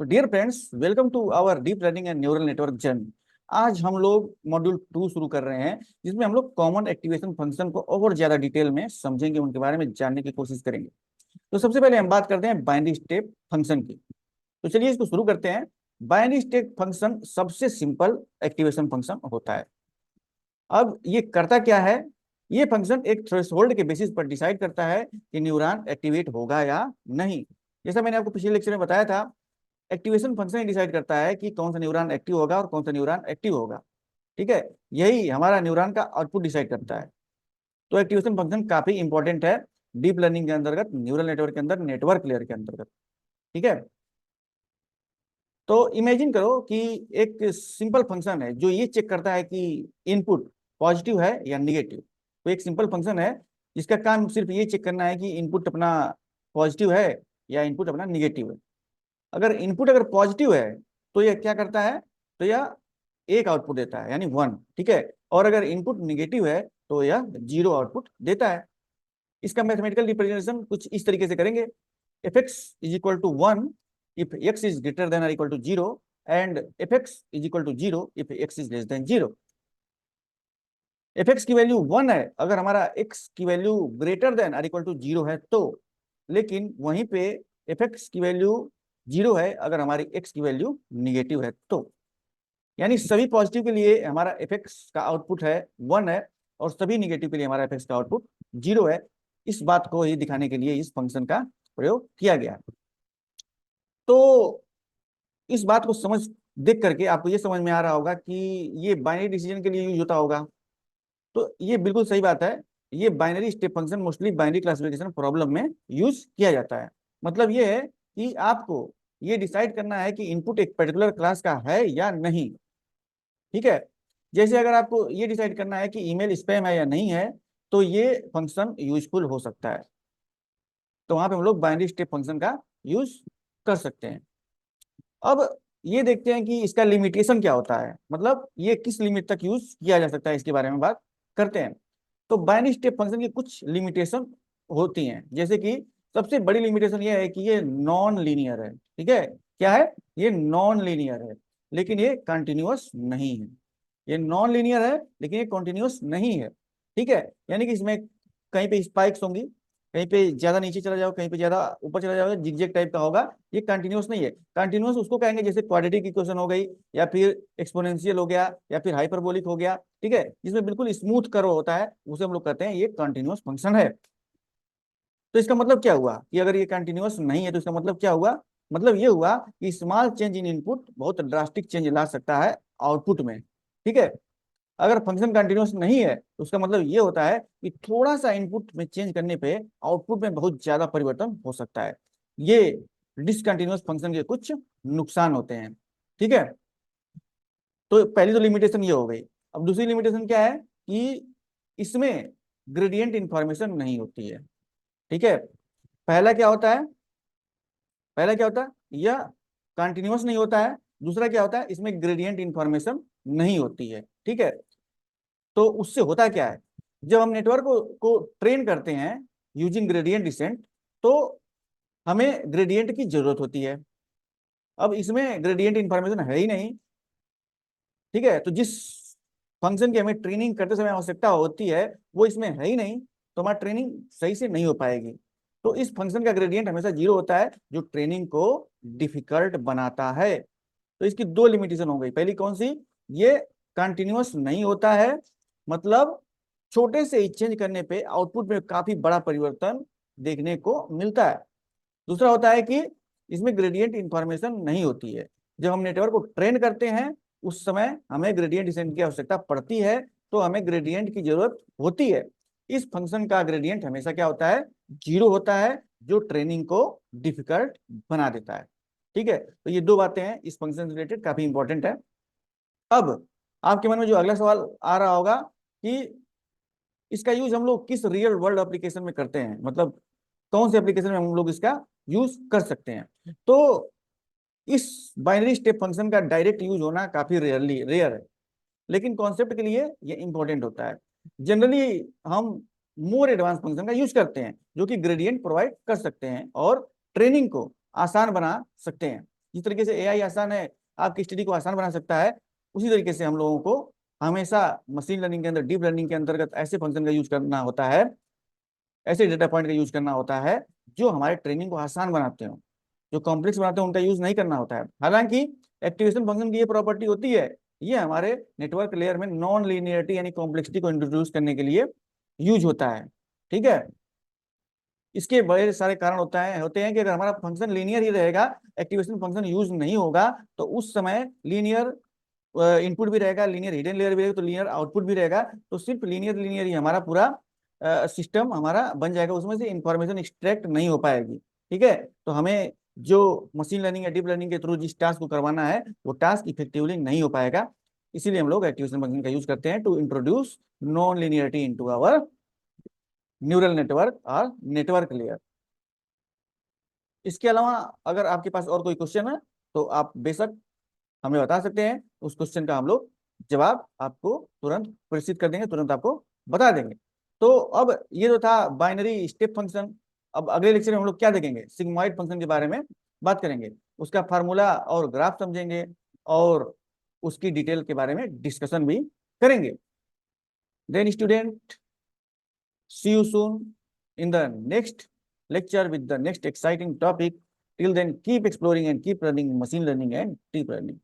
तो dear friends, welcome to our deep learning and neural network journey. आज हम लोग मॉड्यूल 2 शुरू कर रहे हैं, जिसमें हम लोग कॉमन एक्टिवेशन फंक्शन को और ज्यादा डिटेल में समझेंगे, उनके बारे में जानने की कोशिश करेंगे। तो सबसे पहले हम बात करते हैं बाइनरी स्टेप फंक्शन की। तो चलिए इसको शुरू करते हैं। बाइनरी स्टेप फंक्शन सबसे सिंपल एक्टिवेशन फंक्शन होता है। अब ये करता क्या है? ये फंक्शन एक थ्रेशोल्ड के बेसिस पर डिसाइड करता है कि न्यूरॉन एक्टिवेट होगा या नहीं। जैसा मैंने आपको पिछले लेक्चर में बताया था, एक्टिवेशन फंक्शन डिसाइड करता है कि कौन सा न्यूरॉन एक्टिव होगा और कौन सा न्यूरॉन एक्टिव होगा। ठीक है, यही हमारा न्यूरॉन का आउटपुट डिसाइड करता है। तो एक्टिवेशन फंक्शन काफी इंपॉर्टेंट है डीप लर्निंग के अंतर्गत, न्यूरल नेटवर्क के अंदर, नेटवर्क लेयर के अंतर्गत। ठीक है, तो इमेजिन करो कि एक सिंपल फंक्शन है जो ये चेक करता है कि इनपुट पॉजिटिव है या निगेटिव। तो एक सिंपल फंक्शन है जिसका काम सिर्फ ये चेक करना है कि इनपुट अपना पॉजिटिव है या इनपुट अपना निगेटिव है। अगर पॉजिटिव है तो यह क्या करता है? तो यह एक आउटपुट देता है, यानी 1। ठीक है, और अगर इनपुट निगेटिव है तो यह 0 आउटपुट देता है। इसका मैथमेटिकल रिप्रेजेंटेशन कुछ इस तरीके से करेंगे। F x is equal to 1 if x is greater than और equal to 0, and f x is equal to 0 if x is less than 0। F x की वैल्यू 1 है अगर हमारा एक्स की वैल्यू ग्रेटर देन और इक्वल टू 0 है तो, लेकिन वहीं पे एफ एक्स की वैल्यू 0 है अगर हमारी एक्स की वैल्यू निगेटिव है तो। यानी सभी पॉजिटिव के लिए हमारा एफ एक्स का आउटपुट है 1 है, और सभी निगेटिव के लिए हमारा एफ एक्स का आउटपुट 0 है। इस बात को ही दिखाने के लिए इस फंक्शन का प्रयोग किया गया है। तो इस बात को देख करके आपको ये समझ में आ रहा होगा कि ये बाइनरी डिसीजन के लिए यूज होता होगा। तो ये बिल्कुल सही बात है। ये binary step function mostly binary classification problem में यूज किया जाता है। मतलब ये है कि आपको ये डिसाइड करना है कि इनपुट एक पर्टिकुलर क्लास का है या नहीं। ठीक है, जैसे अगर आपको ये डिसाइड करना है कि ईमेल स्पैम है या नहीं है, तो ये फंक्शन यूजफुल हो सकता है। तो वहां पे हम लोग बाइनरी स्टेप फंक्शन का यूज कर सकते हैं। अब ये देखते हैं कि इसका लिमिटेशन क्या होता है, मतलब ये किस लिमिट तक यूज किया जा सकता है, इसके बारे में बात करते हैं। तो बाइनरी स्टेप फंक्शन की कुछ लिमिटेशन होती हैं, जैसे कि सबसे बड़ी लिमिटेशन ये है कि ये नॉन लीनियर है। ठीक है, क्या है? ये नॉन लीनियर है, लेकिन ये कंटिन्यूअस नहीं है। ये नॉन लीनियर है लेकिन ये कंटिन्यूअस नहीं है। ठीक है, यानी कि इसमें कहीं पे स्पाइक्स होंगी, कहीं पे ज्यादा नीचे चला जाओ, कहीं पे ज्यादा ऊपर चला जाओ, जिगजैग टाइप का होगा। ये कंटिन्यूअस नहीं है। कंटिन्यूअस उसको कहेंगे जैसे क्वाड्रेटिक इक्वेशन हो गई, या फिर एक्सपोनेंशियल हो गया, या फिर हाइपरबोलिक हो गया। ठीक है, जिसमें बिल्कुल स्मूथ कर्व होता है, उसे हम लोग कहते हैं ये कंटिन्यूअस फंक्शन है। तो इसका मतलब क्या हुआ कि अगर ये कंटिन्यूअस नहीं है तो इसका मतलब क्या हुआ? मतलब ये हुआ कि स्मॉल चेंज इन इनपुट बहुत ड्रास्टिक चेंज ला सकता है आउटपुट में। ठीक है, अगर फंक्शन कंटिन्यूअस नहीं है तो उसका मतलब ये होता है कि थोड़ा सा इनपुट में चेंज करने पे आउटपुट में बहुत ज्यादा परिवर्तन हो सकता है। ये डिसकंटिन्यूअस फंक्शन के कुछ नुकसान होते हैं। ठीक है, तो पहली तो लिमिटेशन ये हो गई। अब दूसरी लिमिटेशन क्या है कि इसमें ग्रेडियंट इंफॉर्मेशन नहीं होती है। ठीक है, पहला क्या होता है? पहला क्या होता है? यह कंटिन्यूअस नहीं होता है। दूसरा क्या होता है? इसमें ग्रेडियंट इंफॉर्मेशन नहीं होती है। ठीक है, तो उससे होता क्या है? जब हम नेटवर्क को ट्रेन करते हैं यूजिंग ग्रेडियंट डिसेंट, तो हमें ग्रेडियंट की जरूरत होती है। अब इसमें ग्रेडियंट इंफॉर्मेशन है ही नहीं। ठीक है, तो जिस फंक्शन की हमें ट्रेनिंग करते समय आवश्यकता होती है वो इसमें है ही नहीं, तो हमारी ट्रेनिंग सही से नहीं हो पाएगी। तो इस फंक्शन का ग्रेडियंट हमेशा 0 होता है, जो ट्रेनिंग को डिफिकल्ट बनाता है। तो इसकी दो लिमिटेशन हो गई। पहली कौन सी? ये कंटिन्यूअस नहीं होता है, मतलब छोटे से चेंज करने पे आउटपुट में काफी बड़ा परिवर्तन देखने को मिलता है। दूसरा होता है कि इसमें ग्रेडियंट इंफॉर्मेशन नहीं होती है। जब हम नेटवर्क को ट्रेन करते हैं उस समय हमें ग्रेडियंट डिसेंट की आवश्यकता पड़ती है, तो हमें ग्रेडियंट की जरूरत होती है। इस फंक्शन का ग्रेडियंट हमेशा क्या होता है? 0 होता है, जो ट्रेनिंग को डिफिकल्ट बना देता है। ठीक है, तो ये दो बातें हैं इस फंक्शन से रिलेटेड, काफी इंपॉर्टेंट है। अब आपके मन में जो अगला सवाल आ रहा होगा कि इसका यूज हम लोग किस रियल वर्ल्ड एप्लीकेशन में करते हैं, मतलब कौन से एप्लीकेशन में हम लोग इसका यूज कर सकते हैं। तो इस बाइनरी स्टेप फंक्शन का डायरेक्ट यूज होना काफी रेयर है, लेकिन कॉन्सेप्ट के लिए ये इंपॉर्टेंट होता है। जनरली हम मोर एडवांस फंक्शन का यूज करते हैं जो कि ग्रेडियंट प्रोवाइड कर सकते हैं और ट्रेनिंग को आसान बना सकते हैं। जिस तरीके से एआई आसान है, आपकी स्टडी को आसान बना सकता है, उसी तरीके से हम लोगों को हमेशा मशीन लर्निंग के अंदर, डीप लर्निंग के अंतर्गत ऐसे फंक्शन का यूज करना होता है, ऐसे डेटा पॉइंट का यूज करना होता है जो हमारे ट्रेनिंग को आसान बनाते हो। जो कॉम्प्लेक्स बनाते हैं उनका यूज नहीं करना होता है। हालांकि एक्टिवेशन फंक्शन की ये प्रॉपर्टी होती है, ये हमारे नेटवर्क लेयर में नॉन लीनियरिटी यानी कॉम्प्लेक्सिटी को इंट्रोड्यूस करने के लिए यूज होता है। ठीक है, इसके बड़े सारे कारण होते हैं कि अगर हमारा फंक्शन लीनियर ही रहेगा, एक्टिवेशन फंक्शन यूज नहीं होगा, तो उस समय लीनियर इनपुट भी रहेगा, लीनियर हिडन लेयर भी रहेगा, तो लीनियर आउटपुट भी रहेगा। तो सिर्फ लीनियर लीनियर ही हमारा पूरा सिस्टम हमारा बन जाएगा, उसमें से इंफॉर्मेशन एक्सट्रैक्ट नहीं हो पाएगी। ठीक है, तो हमें जो मशीन लर्निंग या डीप लर्निंग के थ्रू जिस टास्क को करवाना है वो टास्क इफेक्टिवली नहीं हो पाएगा। इसीलिए हम लोग एक्टिवेशन फंक्शन का यूज करते हैं to introduce nonlinearity into our neural network और नेटवर्क लेयर। इसके अलावा अगर आपके पास और कोई क्वेश्चन है तो आप बेशक हमें बता सकते हैं, उस क्वेश्चन का हम लोग जवाब आपको तुरंत प्रेषित कर देंगे, तुरंत आपको बता देंगे। तो अब ये जो था बाइनरी स्टेप फंक्शन, अब अगले लेक्चर में हम लोग क्या देखेंगे, सिग्मॉइड फंक्शन के बारे में बात करेंगे, उसका फार्मूला और ग्राफ समझेंगे और उसकी डिटेल के बारे में डिस्कशन भी करेंगे। Then student, see you soon in the next lecture with the next exciting topic. Till then, keep exploring and keep learning machine learning and deep learning.